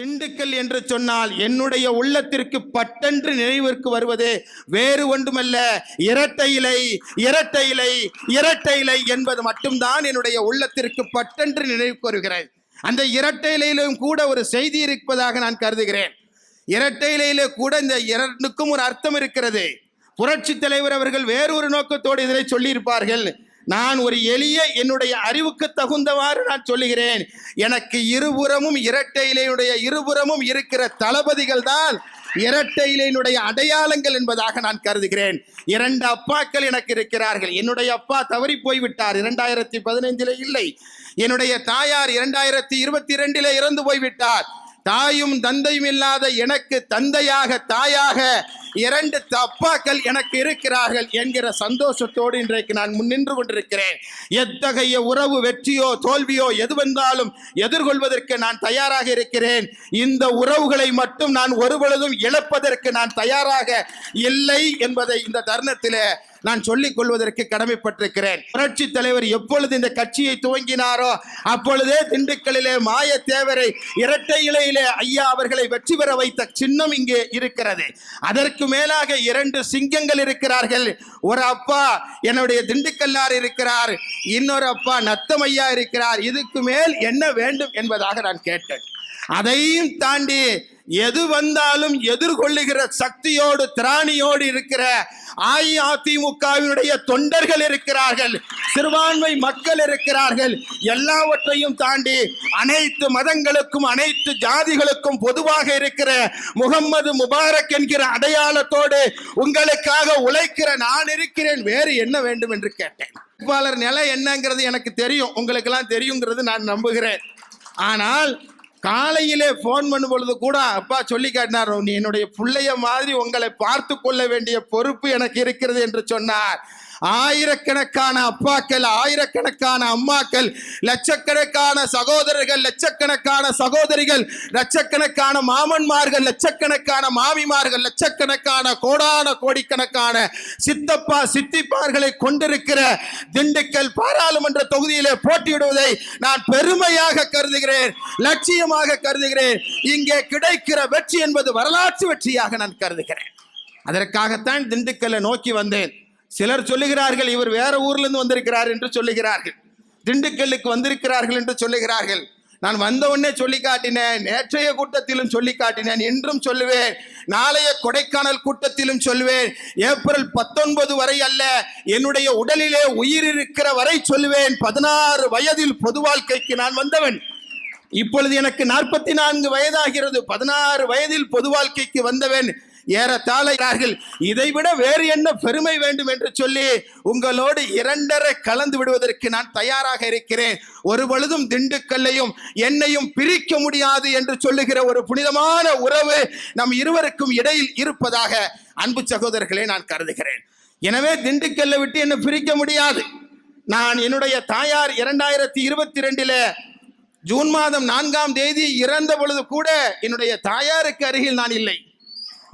திண்டுக்கல் என்று சொன்னால் என்னுடைய உள்ளத்திற்கு பட்டென்று நினைவிற்கு வருவது வேறு ஒன்றுமல்ல, இரட்டை இலை இரட்டை இலை இரட்டை இலை என்பது மட்டும்தான் என்னுடைய உள்ளத்திற்கு பட்டென்று நினைவுக்கு வருகிறது. அந்த இரட்டை இலையிலும் கூட ஒரு செய்தி இருப்பதாக நான் கருதுகிறேன். இரட்டை இலையிலே கூட இந்த இரண்டுக்கும் ஒரு அர்த்தம் இருக்கிறது. புரட்சி தலைவர் அவர்கள் வேறொரு நோக்கத்தோடு இதனை சொல்லியிருப்பார்கள். நான் ஒரு எளிய என்னுடைய அறிவுக்கு தகுந்தவாறு நான் சொல்லுகிறேன். எனக்கு இருபுறமும் இரட்டை இலையினுடைய இருபுறமும் இருக்கிற தளபதிகள் தான் இரட்டை இலையினுடைய அடையாளங்கள் என்பதாக நான் கருதுகிறேன். இரண்டு அப்பாக்கள் எனக்கு இருக்கிறார்கள். என்னுடைய அப்பா தவறி போய்விட்டார், 2015 இல்லை. என்னுடைய தாயார் 2022 இறந்து போய்விட்டார். தாயும் தந்தையும் இல்லாத எனக்கு தந்தையாக தாயாக இரண்டு அப்பாக்கள் எனக்கு இருக்கிறார்கள் என்கிற சந்தோஷத்தோடு இன்றைக்கு நான் முன்னின்று கொண்டிருக்கிறேன். எத்தகைய உறவு வெற்றியோ தோல்வியோ எதுவென்றாலும் எதிர்கொள்வதற்கு நான் தயாராக இருக்கிறேன். இந்த உறவுகளை மட்டும் நான் ஒருபொழுதும் இழப்பதற்கு நான் தயாராக இல்லை என்பதை இந்த தருணத்தில் நான் சொல்லிக் கொள்வதற்கு கடமைப்பட்டிருக்கிறேன். புரட்சி தலைவர் எப்பொழுது இந்த கட்சியை துவங்கினாரோ அப்பொழுதே திண்டுக்கல்லிலே மாயத்தேவரை இரட்டை இலையிலே ஐயா அவர்களை வெற்றி பெற வைத்த சின்னம் இங்கே இருக்கிறது. அதற்கு மேலாக இரண்டு சிங்கங்கள் இருக்கிறார்கள். ஒரு அப்பா என்னுடைய திண்டுக்கல்லார் இருக்கிறார், இன்னொரு அப்பா நத்தமையா இருக்கிறார். இதுக்கு மேல் என்ன வேண்டும் என்பதாக நான் கேட்டேன். அதையும் தாண்டி எது வந்தாலும் எதிர்கொள்ளுகிற சக்தியோடு திராணியோடு இருக்கிற அஇஅதிமுகவினுடைய தொண்டர்கள் இருக்கிறார்கள், சிறுபான்மை மக்கள் இருக்கிறார்கள். எல்லாவற்றையும் தாண்டி அனைத்து மதங்களுக்கும் அனைத்து ஜாதிகளுக்கும் பொதுவாக இருக்கிற முகம்மது முபாரக் என்கிற அடையாளத்தோடு உங்களுக்காக உழைக்கிற நான் இருக்கிறேன். வேறு என்ன வேண்டும் என்று கேட்டேன். வேட்பாளர் நிலை என்னங்கிறது எனக்கு தெரியும், உங்களுக்கு எல்லாம் தெரியுங்கிறது நான் நம்புகிறேன். ஆனால் காலையிலே போன் பண்ணும் பொழுது கூட அப்பா சொல்லி காட்டினார், நீ என்னுடைய பிள்ளைய மாதிரி உங்களை பார்த்து கொள்ள வேண்டிய பொறுப்பு எனக்கு இருக்கிறது என்று சொன்னார். ஆயிரக்கணக்கான அப்பாக்கள், ஆயிரக்கணக்கான அம்மாக்கள், லட்சக்கணக்கான சகோதரர்கள், லட்சக்கணக்கான சகோதரிகள், லட்சக்கணக்கான மாமன்மார்கள், லட்சக்கணக்கான மாமிமார்கள், லட்சக்கணக்கான கோடான கோடிக்கணக்கான சித்தப்பா சித்திப்பார்களை கொண்டிருக்கிற திண்டுக்கல் பாராளுமன்ற தொகுதியிலே போட்டியிடுவதை நான் பெருமையாக கருதுகிறேன், லட்சியமாக கருதுகிறேன். இங்கே கிடைக்கிற வெற்றி என்பது வரலாற்று வெற்றியாக நான் கருதுகிறேன். அதற்காகத்தான் திண்டுக்கல்லை நோக்கி வந்தேன். சிலர் சொல்லுகிறார்கள் இவர் வேற ஊர்ல இருந்து வந்திருக்கிறார் என்று சொல்லுகிறார்கள், திண்டுக்கல்லுக்கு வந்திருக்கிறார்கள் என்று சொல்லுகிறார்கள். நான் வந்த உடனே சொல்லி காட்டினேன், நேற்றைய கூட்டத்திலும் சொல்லி காட்டினேன், என்றும் சொல்லுவேன், நாளைய கொடைக்கானல் கூட்டத்திலும் சொல்லுவேன். ஏப்ரல் 19 வரை அல்ல, என்னுடைய உடலிலே உயிர் இருக்கிற வரை சொல்லுவேன். 16 வயதில் பொது வாழ்க்கைக்கு நான் வந்தவன். இப்பொழுது எனக்கு 44 வயதாகிறது. 16 வயதில் பொது வாழ்க்கைக்கு வந்தவன். ஏறத்தாழார்கள். இதைவிட வேறு என்ன பெருமை வேண்டும் என்று சொல்லி உங்களோடு இரண்டரை கலந்து விடுவதற்கு நான் தயாராக இருக்கிறேன். ஒரு பொழுதும் திண்டுக்கல்லையும் என்னையும் பிரிக்க முடியாது என்று சொல்லுகிற ஒரு புனிதமான உறவு நம் இருவருக்கும் இடையில் இருப்பதாக அன்பு சகோதரர்களே நான் கருதுகிறேன். எனவே திண்டுக்கல்லை விட்டு என்னை பிரிக்க முடியாது. நான் என்னுடைய தாயார் 2022 ஜூன் மாதம் 4ஆம் தேதி இறந்த பொழுது கூட என்னுடைய தாயாருக்கு அருகில் நான் இல்லை.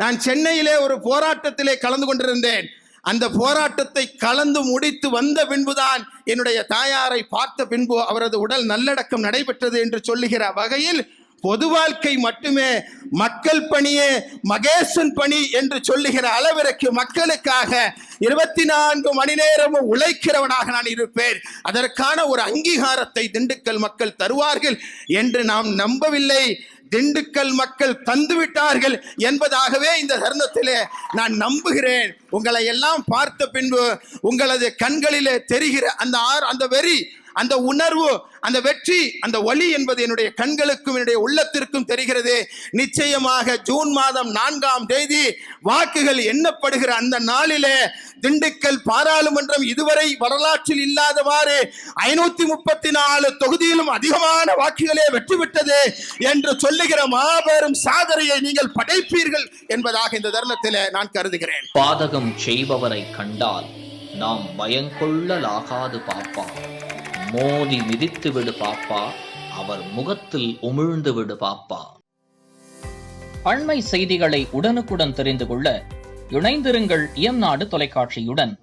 நான் சென்னையிலே ஒரு போராட்டத்திலே கலந்து கொண்டிருந்தேன். அந்த போராட்டத்தை கலந்து முடித்து வந்த பின்புதான் என்னுடைய தாயாரை பார்த்த பின்பு அவரது உடல் நல்லடக்கம் நடைபெற்றது என்று சொல்லுகிற வகையில் பொது வாழ்க்கை மட்டுமே மக்கள் பணியே மகேசன் பணி என்று சொல்லுகிற அளவிற்கு மக்களுக்காக 24 மணி நேரமும் உழைக்கிறவனாக நான் இருப்பேன். அதற்கான ஒரு அங்கீகாரத்தை திண்டுக்கல் மக்கள் தருவார்கள் என்று நாம் நம்பவில்லை. திண்டுக்கல் மக்கள் தந்துவிட்டார்கள் என்பதாகவே இந்த தருணத்திலே நான் நம்புகிறேன். உங்களை எல்லாம் பார்த்த பின்பு உங்களது கண்களிலே தெரிகிற அந்த வெறி, அந்த உணர்வு, அந்த வெற்றி, அந்த ஒளி என்பது என்னுடைய கண்களுக்கும் என்னுடைய உள்ளத்திற்கும் தெரிகிறது. நிச்சயமாக ஜூன் மாதம் 4ஆம் தேதி வாக்குகள் எண்ணப்படுகிற அந்த நாளிலே திண்டுக்கல் பாராளுமன்றம் இதுவரை வரலாற்றில் இல்லாதவாறு 534 தொகுதியிலும் அதிகமான வாக்குகளே வெற்றி பெற்றது என்று சொல்லுகிற மாபெரும் சாதனையை நீங்கள் படைப்பீர்கள் என்பதாக இந்த தருணத்தில் நான் கருதுகிறேன். பாதகம் செய்பவரை கண்டால் நாம் பயங்கொள்ளலாகாது பாப்பா, மோதி மிதித்து விடு பாப்பா, அவர் முகத்தில் உமிழ்ந்து விடு பாப்பா. அண்மை செய்திகளை உடனுக்குடன் தெரிந்து கொள்ள இணைந்திருங்கள் இயம்நாடு தொலைக்காட்சியுடன்.